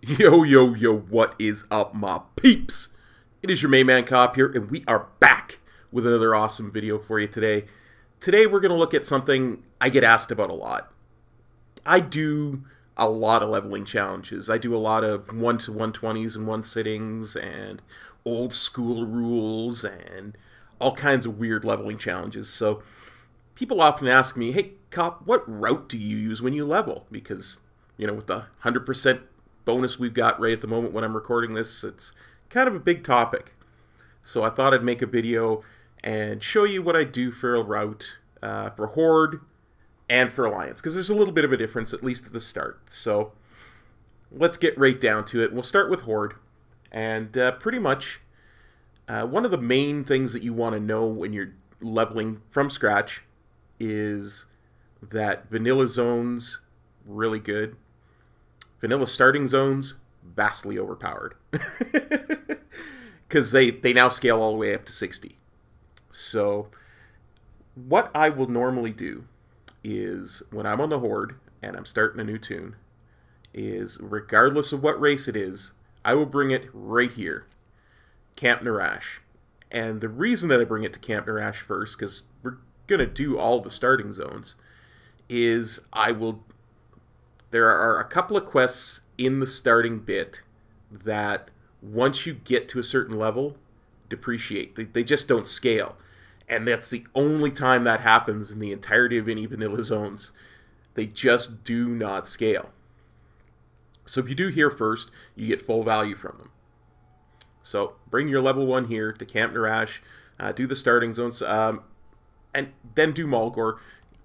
Yo, yo, yo, what is up, my peeps? It is your main man Cop here, and we are back with another awesome video for you today. Today, we're going to look at something I get asked about a lot. I do a lot of leveling challenges. I do a lot of 1 to 120s in one sittings, and old school rules, and all kinds of weird leveling challenges. So, people often ask me, hey, Cop, what route do you use when you level? Because, you know, with the 100% bonus we've got right at the moment when I'm recording this, it's kind of a big topic. So I thought I'd make a video and show you what I do for a route for Horde and for Alliance, because there's a little bit of a difference, at least at the start. So let's get right down to it. We'll start with Horde, and pretty much one of the main things that you want to know when you're leveling from scratch is that vanilla zones, really good. Vanilla starting zones, vastly overpowered. Because they now scale all the way up to 60. So, what I will normally do is, when I'm on the Horde, and I'm starting a new tune, is, regardless of what race it is, I will bring it right here. Camp Narash. And the reason that I bring it to Camp Narash first, because we're going to do all the starting zones, is there are a couple of quests in the starting bit that, once you get to a certain level, depreciate. They just don't scale. And that's the only time that happens in the entirety of any vanilla zones. They just do not scale. So if you do here first, you get full value from them. So bring your level 1 here to Camp Narash, do the starting zones, and then do Mulgore.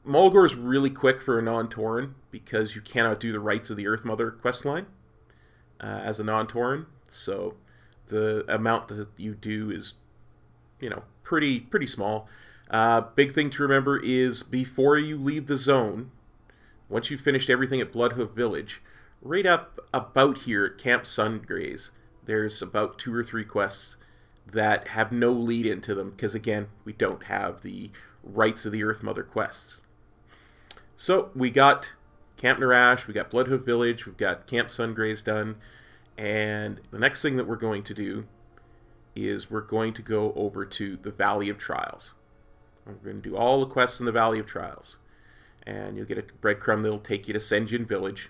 Mulgore is really quick for a non-Tauren, because you cannot do the Rites of the Earth Mother questline as a non-Tauren. So the amount that you do is, you know, pretty small. Big thing to remember is, before you leave the zone, once you've finished everything at Bloodhoof Village, right up about here at Camp Sungraze, there's about 2 or 3 quests that have no lead into them, because again, we don't have the Rites of the Earth Mother quests. So we got Camp Narash, we got Bloodhoof Village, we've got Camp Sungraze done, and the next thing that we're going to do is we're going to go over to the Valley of Trials. We're going to do all the quests in the Valley of Trials, and you'll get a breadcrumb that'll take you to Sen'jin Village.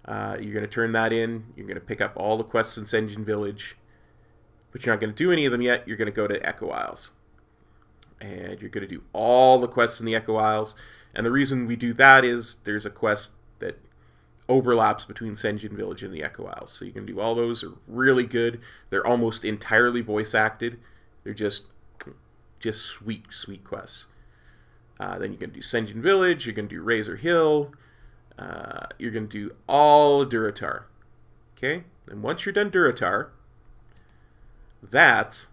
You're going to turn that in, you're going to pick up all the quests in Sen'jin Village, but you're not going to do any of them yet. You're going to go to Echo Isles, and you're going to do all the quests in the Echo Isles. And the reason we do that is there's a quest that overlaps between Sen'jin Village and the Echo Isles. So you can do all those. They're really good. They're almost entirely voice acted. They're just sweet, sweet quests. Then you're going to do Sen'jin Village. You're going to do Razor Hill. You're going to do all of Durotar. Okay? And once you're done Durotar, that's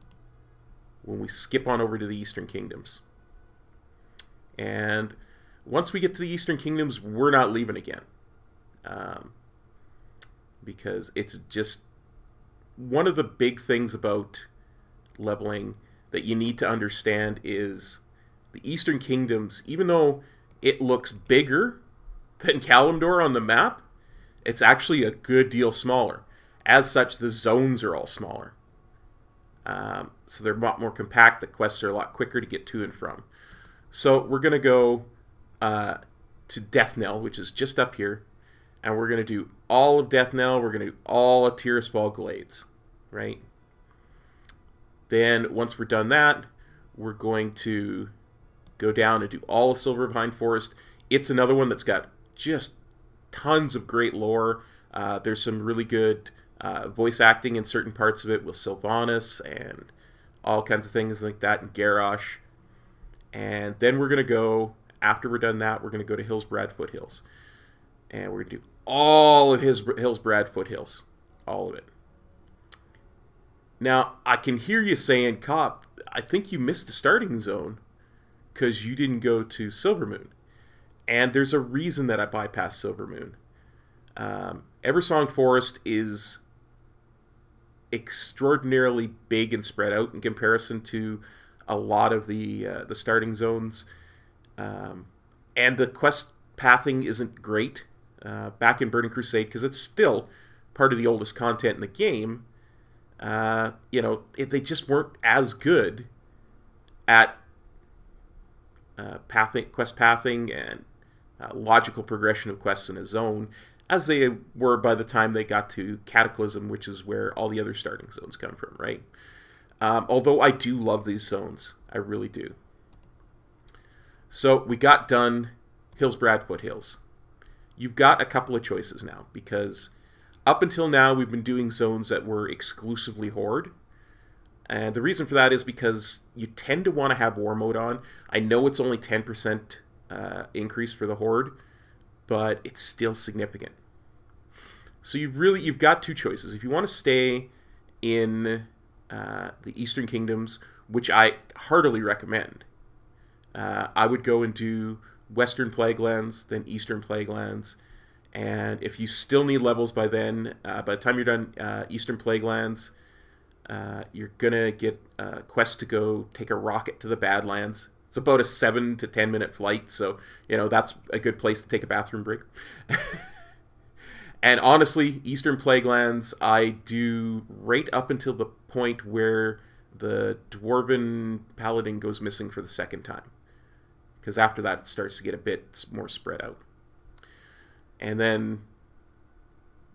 when we skip on over to the Eastern Kingdoms. And once we get to the Eastern Kingdoms, we're not leaving again. Because it's just one of the big things about leveling that you need to understand is the Eastern Kingdoms, even though it looks bigger than Kalimdor on the map, it's actually a good deal smaller. As such, the zones are all smaller. So they're a lot more compact. The quests are a lot quicker to get to and from. So we're going to go to Deathnell, which is just up here, and we're going to do all of Deathnell. We're going to do all of Tirisfal Glades, right? Then once we're done that, we're going to go down and do all of Silverpine Forest. It's another one that's got just tons of great lore. There's some really good voice acting in certain parts of it with Sylvanas and all kinds of things like that, and Garrosh. And then we're going to go, after we're done that, we're going to go to Hillsbrad Foothills. And we're going to do all of Hillsbrad Foothills. All of it. Now, I can hear you saying, Cop, I think you missed the starting zone because you didn't go to Silvermoon. And there's a reason that I bypassed Silvermoon. Eversong Forest is extraordinarily big and spread out in comparison to a lot of the starting zones, and the quest pathing isn't great back in Burning Crusade, because it's still part of the oldest content in the game, you know, they just weren't as good at quest pathing and logical progression of quests in a zone as they were by the time they got to Cataclysm, which is where all the other starting zones come from, right? Although I do love these zones. I really do. So we got done Hillsbrad Foothills. You've got a couple of choices now, because up until now we've been doing zones that were exclusively Horde. And the reason for that is because you tend to want to have War Mode on. I know it's only 10% increase for the Horde, but it's still significant. So you've got two choices. If you want to stay in the Eastern Kingdoms, which I heartily recommend, I would go and do Western Plaguelands, then Eastern Plaguelands, and if you still need levels by then, by the time you're done Eastern Plaguelands, you're gonna get a quest to go take a rocket to the Badlands. It's about a 7 to 10 minute flight, so you know that's a good place to take a bathroom break. And honestly, Eastern Plaguelands I do right up until the point where the Dwarven Paladin goes missing for the second time, because after that it starts to get a bit more spread out. And then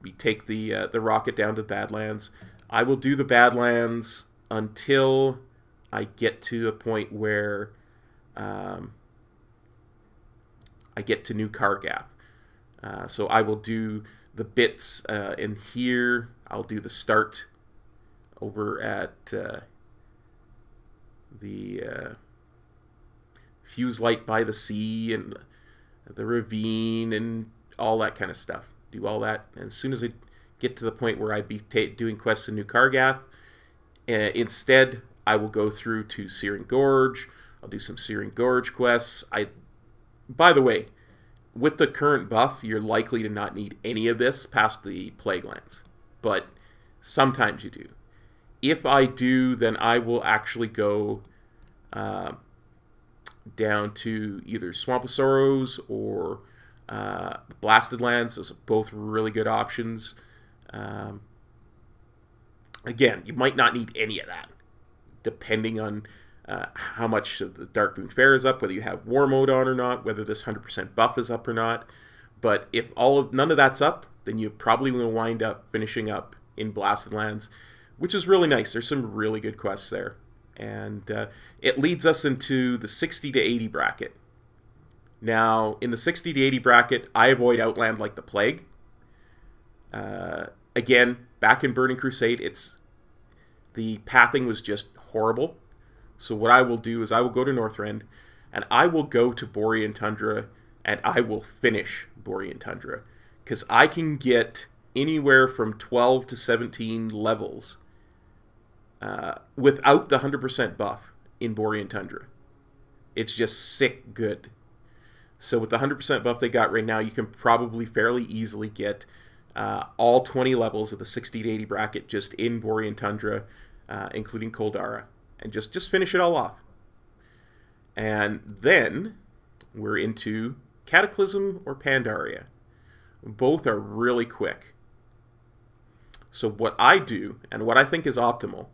we take the rocket down to Badlands. I will do the Badlands until I get to the point where I get to New Kargath. So I will do the bits in here. I'll do the start over at the Fuse Light by the Sea and the ravine and all that kind of stuff. Do all that. And as soon as I get to the point where I'd be doing quests in New Kargath, instead I will go through to Searing Gorge. I'll do some Searing Gorge quests. By the way, with the current buff, you're likely to not need any of this past the Plaguelands, but sometimes you do. If I do, then I will actually go down to either Swamp of Sorrows or Blasted Lands. Those are both really good options. Again, you might not need any of that, depending on how much of the Darkmoon Fair is up, whether you have War Mode on or not, whether this 100% buff is up or not. But if none of that's up, then you probably will wind up finishing up in Blasted Lands, which is really nice. There's some really good quests there. And it leads us into the 60 to 80 bracket. Now, in the 60 to 80 bracket, I avoid Outland like the plague. Again, back in Burning Crusade, the pathing was just horrible. So what I will do is I will go to Northrend, and I will go to Borean Tundra, and I will finish Borean Tundra. Because I can get anywhere from 12 to 17 levels without the 100% buff in Borean Tundra. It's just sick good. So with the 100% buff they got right now, you can probably fairly easily get all 20 levels of the 60 to 80 bracket just in Borean Tundra, including Koldara, and just finish it all off. And then we're into Cataclysm or Pandaria. Both are really quick. So what I do, and what I think is optimal,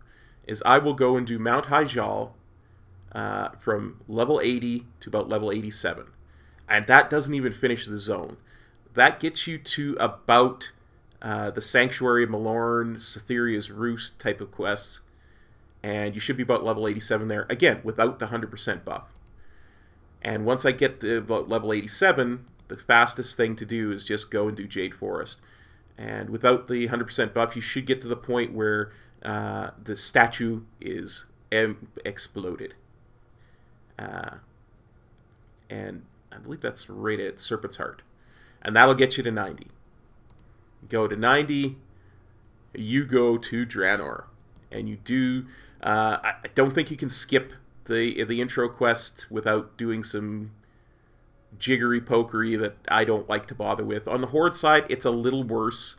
is I will go and do Mount Hyjal from level 80 to about level 87. And that doesn't even finish the zone. That gets you to about the Sanctuary of Malorn, Cytheria's Roost type of quests. And you should be about level 87 there, again, without the 100% buff. And once I get to about level 87, the fastest thing to do is just go and do Jade Forest. And without the 100% buff, you should get to the point where the statue is exploded. And I believe that's right at Serpent's Heart. And that'll get you to 90. You go to 90, you go to Draenor. And you do... I don't think you can skip the intro quest without doing some jiggery pokery that I don't like to bother with. On the Horde side, it's a little worse.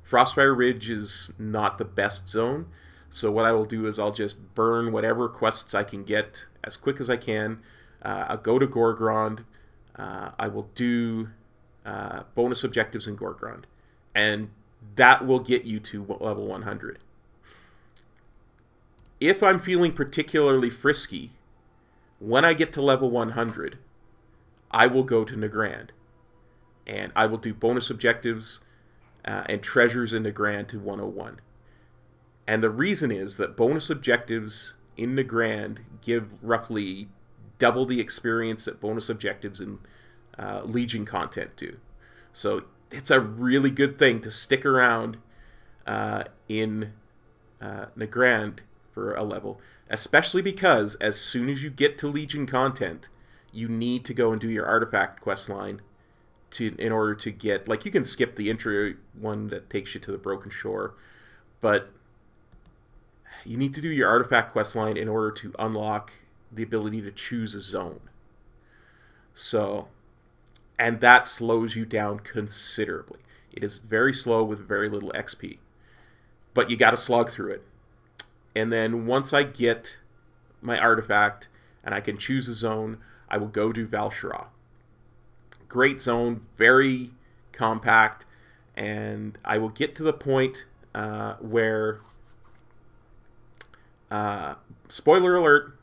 Frostfire Ridge is not the best zone, so what I will do is I'll just burn whatever quests I can get as quick as I can. I'll go to Gorgrond. I will do bonus objectives in Gorgrond. And that will get you to level 100. If I'm feeling particularly frisky, when I get to level 100, I will go to Nagrand. And I will do bonus objectives and treasures in Nagrand to 101. And the reason is that bonus objectives in Nagrand give roughly double the experience that bonus objectives in Legion content do. So it's a really good thing to stick around in Nagrand for a level, especially because as soon as you get to Legion content, you need to go and do your artifact quest line in order to get, like, you can skip the intro one that takes you to the Broken Shore, but you need to do your artifact quest line in order to unlock the ability to choose a zone. So, and that slows you down considerably. It is very slow with very little XP, but you got to slog through it. And then once I get my artifact and I can choose a zone, I will go do Val'sharah. Great zone, very compact, and I will get to the point where, spoiler alert,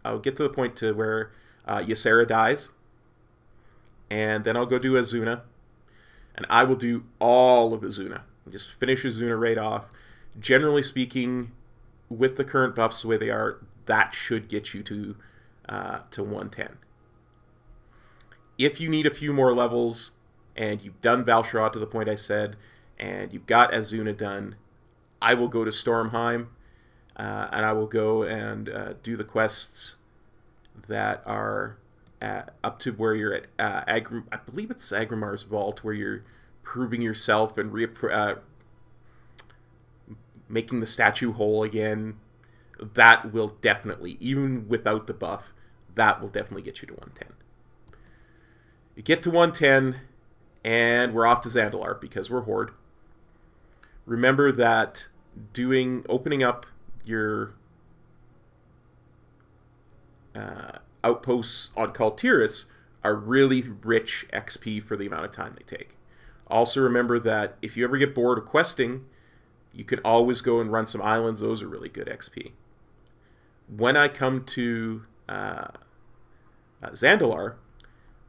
I'll get to the point to where Ysera dies, and then I'll go do Azuna, and I will do all of Azuna. Just finish Azuna right off. Generally speaking, with the current buffs the way they are, that should get you to 110. If you need a few more levels, and you've done Val'sharah to the point I said, and you've got Azuna done, I will go to Stormheim, and I will go and do the quests that are up to where you're at I believe it's Agrimar's Vault, where you're proving yourself and making the statue whole again. That will definitely, even without the buff, that will definitely get you to 110. You get to 110, and we're off to Zandalar because we're Horde. Remember that opening up your outposts on Kul Tiras are really rich XP for the amount of time they take. Also remember that if you ever get bored of questing, you can always go and run some islands. Those are really good XP. When I come to Zandalar,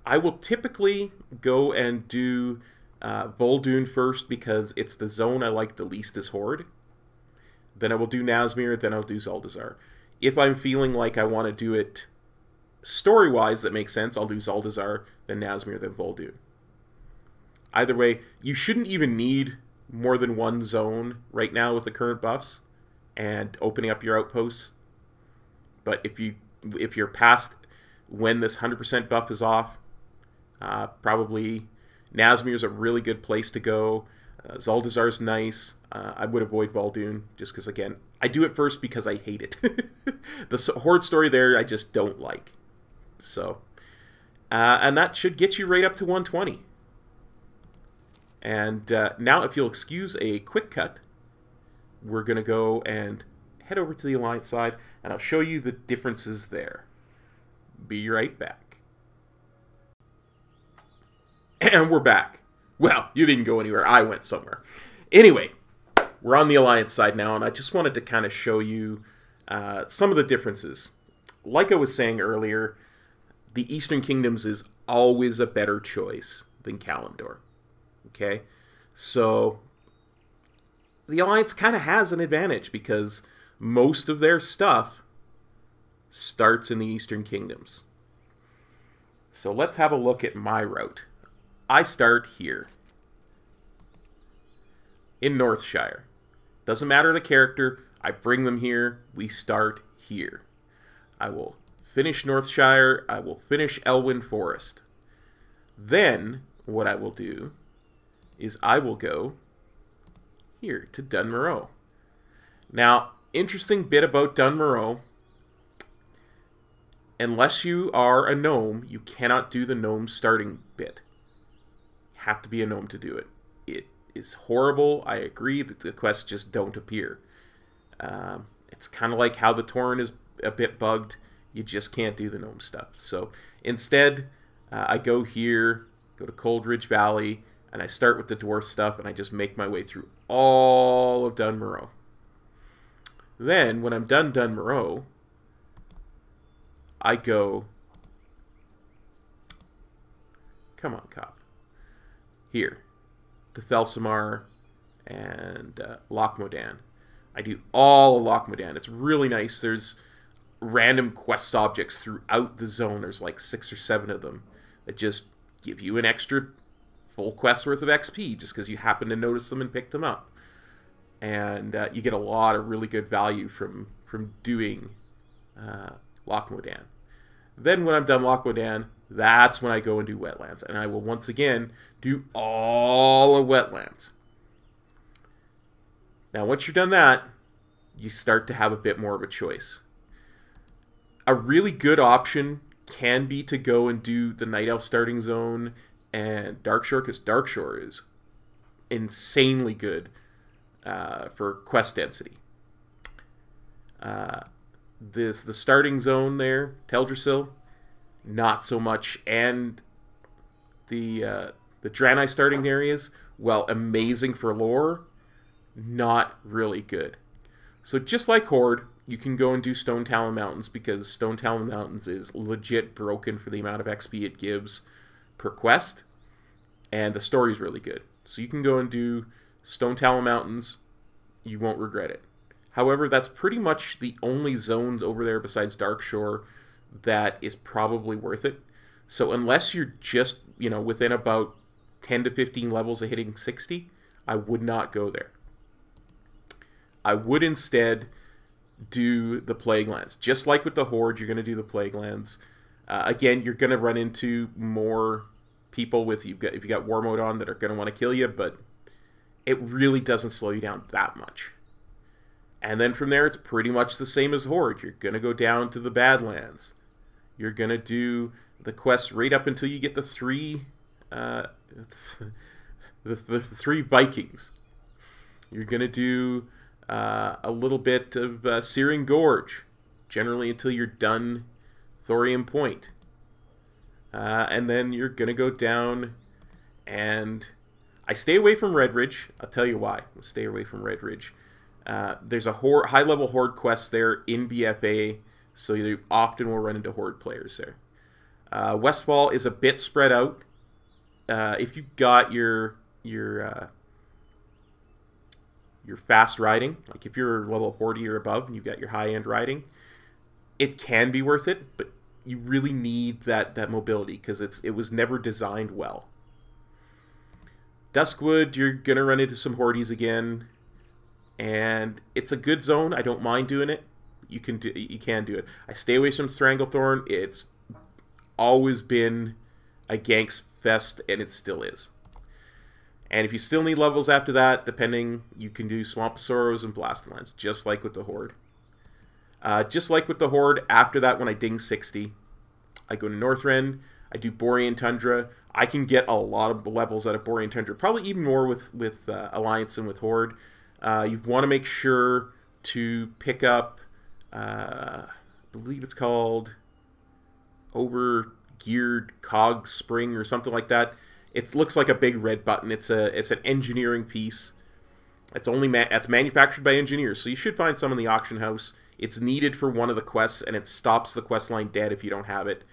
I will typically go and do Vol'dun first because it's the zone I like the least as Horde. Then I will do Nazmir, then I'll do Zuldazar. If I'm feeling like I want to do it story-wise that makes sense, I'll do Zuldazar, then Nazmir, then Vol'dun. Either way, you shouldn't even need more than one zone right now with the current buffs and opening up your outposts. But if you're past when this 100% buff is off, probably Nazmir is a really good place to go. Zuldazar's nice. I would avoid Vol'dun just because, again, I do it first because I hate it. The Horde story there I just don't like. So, and that should get you right up to 120. And now, if you'll excuse a quick cut, we're going to go and head over to the Alliance side, and I'll show you the differences there. Be right back. And we're back. Well, you didn't go anywhere. I went somewhere. Anyway, we're on the Alliance side now, and I just wanted to kind of show you some of the differences. Like I was saying earlier, the Eastern Kingdoms is always a better choice than Kalimdor. Okay? So, the Alliance kind of has an advantage because most of their stuff starts in the Eastern Kingdoms. So let's have a look at my route. I start here in Northshire. Doesn't matter the character, I bring them here, we start here. I will finish Northshire, I will finish Elwyn Forest. Then, what I will do is I will go here to Dunmoreau. Now, interesting bit about Dunmoreau, unless you are a gnome, you cannot do the gnome starting bit. You have to be a gnome to do it. It is horrible. I agree that the quests just don't appear. It's kind of like how the Tauren is a bit bugged. You just can't do the gnome stuff. So instead, I go here, go to Coldridge Valley, and I start with the dwarf stuff, and I just make my way through all of Dunmoreau. Then, when I'm done Dunmoreau, I go... Come on, cop. Here. To Thelsamar and Loch Modan. I do all of Loch Modan. It's really nice. There's random quest objects throughout the zone. There's like 6 or 7 of them that just give you an extra full quest worth of XP just because you happen to notice them and pick them up. And you get a lot of really good value from doing Loch Modan. Then when I'm done Loch Modan, that's when I go and do Wetlands. And I will once again do all of Wetlands. Now once you're done that, you start to have a bit more of a choice. A really good option can be to go and do the Night Elf starting zone and Darkshore, because Darkshore is insanely good for quest density. The starting zone there, Teldrassil, not so much, and the Draenei starting areas, well, amazing for lore, not really good. So just like Horde, you can go and do Stone Talon Mountains, because Stone Talon Mountains is legit broken for the amount of XP it gives per quest, and the story is really good. So you can go and do Stone Talon Mountains, you won't regret it. However, that's pretty much the only zones over there besides Darkshore that is probably worth it. So unless you're just, you know, within about 10 to 15 levels of hitting 60, I would not go there. I would instead do the Plague Lands. Just like with the Horde, you're going to do the Plague Lands. Again, you're going to run into more people with if you got War Mode on that are going to want to kill you, but it really doesn't slow you down that much. And then from there, it's pretty much the same as Horde. You're going to go down to the Badlands. You're going to do the quests right up until you get the 3 the 3 Vikings. You're going to do a little bit of Searing Gorge, generally until you're done Thorium Point. And then you're going to go down, and I stay away from Red Ridge. I'll tell you why. I'll stay away from Red Ridge. There's a high-level Horde quest there in BFA, so you often will run into Horde players there. Westfall is a bit spread out. If you got your fast riding, like if you're level 40 or above and you've got your high-end riding, it can be worth it, but you really need that mobility because it was never designed well. Duskwood, you're going to run into some Hordes again, and it's a good zone. I don't mind doing it. You can do it. I stay away from Stranglethorn. It's always been a ganks fest, and it still is. And if you still need levels after that, depending, you can do Swamp of Sorrows and Blastlands, just like with the Horde. Just like with the Horde, after that, when I ding 60, I go to Northrend, I do Borean Tundra. I can get a lot of levels out of Borean Tundra, probably even more with Alliance and with Horde. You want to make sure to pick up, I believe it's called Overgeared Cog Spring or something like that. It looks like a big red button. It's an engineering piece. It's manufactured by engineers, so you should find some in the auction house. It's needed for one of the quests, and it stops the quest line dead if you don't have it.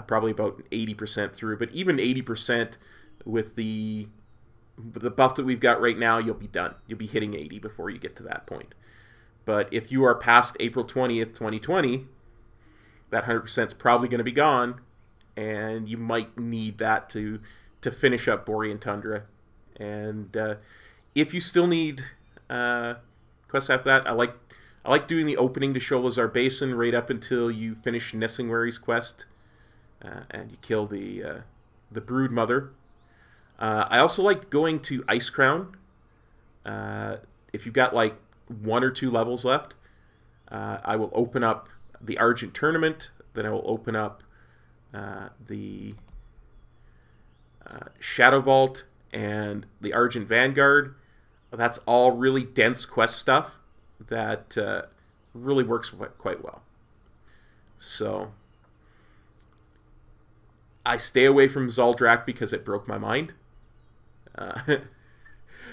Probably about 80% through, but even 80% with the buff that we've got right now, you'll be done. You'll be hitting 80 before you get to that point. But if you are past April 20th, 2020, that 100% is probably going to be gone, and you might need that to finish up Borean Tundra. And if you still need quests after that, I like doing the opening to Sholazar Basin right up until you finish Nessingwary's quest, and you kill the Brood Mother. I also like going to Ice Crown. If you've got like 1 or 2 levels left, I will open up the Argent Tournament. Then I will open up the Shadow Vault and the Argent Vanguard. That's all really dense quest stuff that really works quite well. So I stay away from Zaldrak because it broke my mind. Uh,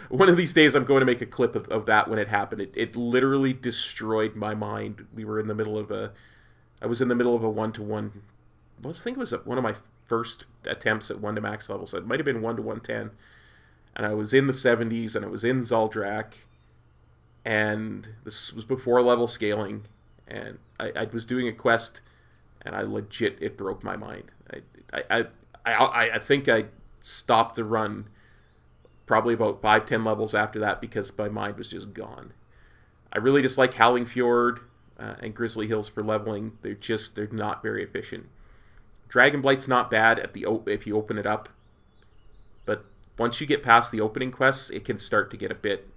one of these days I'm going to make a clip of that when it happened. It literally destroyed my mind. We were in the middle of a... I was in the middle of a 1-to-1... I think it was one of my first attempts at 1 to max level, so it might have been 1 to 110. And I was in the 70s, and I was in Zaldrak, and this was before level scaling, and I was doing a quest, and it broke my mind. I think I stopped the run probably about 5-10 levels after that because my mind was just gone. I really dislike Howling Fjord and Grizzly Hills for leveling. They're not very efficient. Dragonblight's not bad if you open it up, but once you get past the opening quests, it can start to get a bit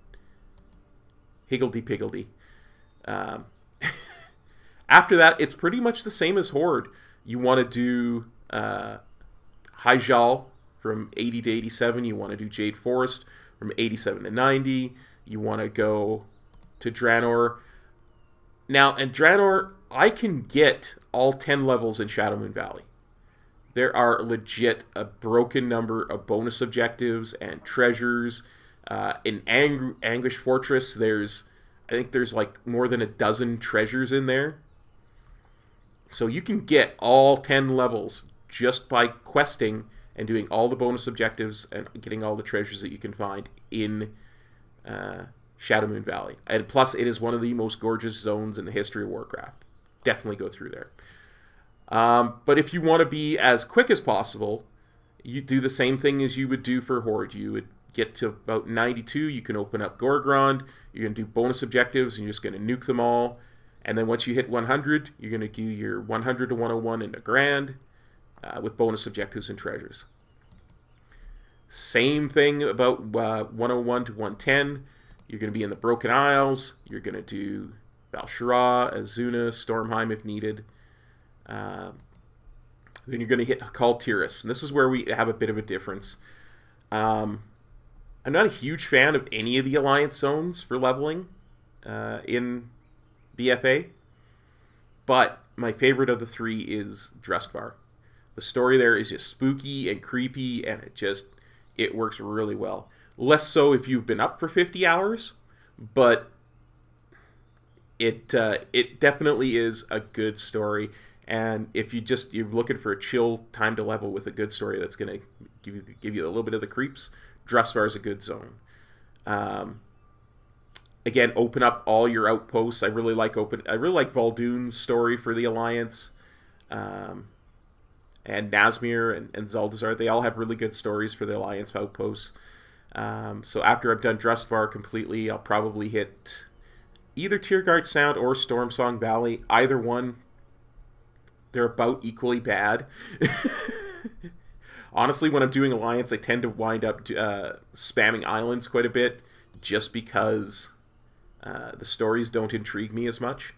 higgledy-piggledy. After that, it's pretty much the same as Horde. You want to do Hyjal from 80 to 87. You want to do Jade Forest from 87 to 90. You want to go to Draenor. Now, in Draenor, I can get all 10 levels in Shadowmoon Valley. There are legit a broken number of bonus objectives and treasures. In Anguish Fortress, I think there's like more than a dozen treasures in there. So you can get all 10 levels just by questing and doing all the bonus objectives and getting all the treasures that you can find in Shadowmoon Valley. And plus, it is one of the most gorgeous zones in the history of Warcraft. Definitely go through there. But if you want to be as quick as possible, you do the same thing as you would do for Horde. You would get to about 92, you can open up Gorgrond, you're going to do bonus objectives, and you're just going to nuke them all. And then once you hit 100, you're going to do your 100 to 101 into Grand with bonus objectives and treasures. Same thing about 101 to 110. You're going to be in the Broken Isles. You're going to do Val'sharah, Azuna, Stormheim if needed. Then you're going to hit Kal Tiras. And this is where we have a bit of a difference. I'm not a huge fan of any of the Alliance zones for leveling in BFA. But my favorite of the three is Drustvar. The story there is just spooky and creepy, and it works really well. Less so if you've been up for 50 hours, but it definitely is a good story. And if you're looking for a chill time to level with a good story that's going to give you a little bit of the creeps, Drustvar is a good zone. Again, open up all your outposts. I really like Vol'dun's story for the Alliance. And Nazmir and Zuldazar, they all have really good stories for the Alliance outposts. So after I've done Drustvar completely, I'll probably hit either Tierguard Sound or Stormsong Valley. Either one, they're about equally bad. Honestly, when I'm doing Alliance, I tend to wind up spamming islands quite a bit, just because the stories don't intrigue me as much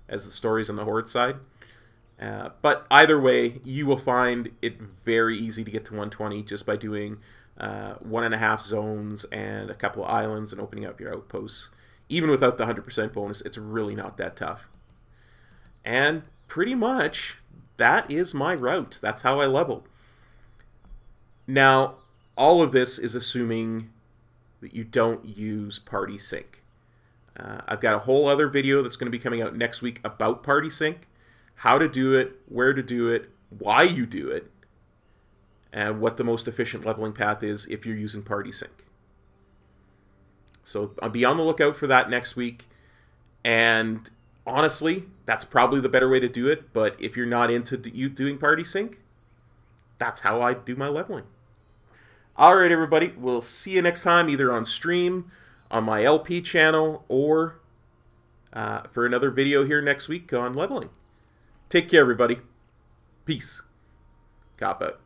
as the stories on the Horde side. But either way, you will find it very easy to get to 120 just by doing 1.5 zones and a couple of islands and opening up your outposts. Even without the 100% bonus, it's really not that tough. And pretty much, that is my route. That's how I level. Now, all of this is assuming that you don't use Party Sync. I've got a whole other video that's going to be coming out next week about Party Sync. How to do it, where to do it, why you do it, and what the most efficient leveling path is if you're using Party Sync. So I'll be on the lookout for that next week. And honestly, that's probably the better way to do it. But if you're not into doing Party Sync, that's how I do my leveling. Alright, everybody. We'll see you next time, either on stream, on my LP channel, or for another video here next week on leveling. Take care, everybody. Peace. Cop out.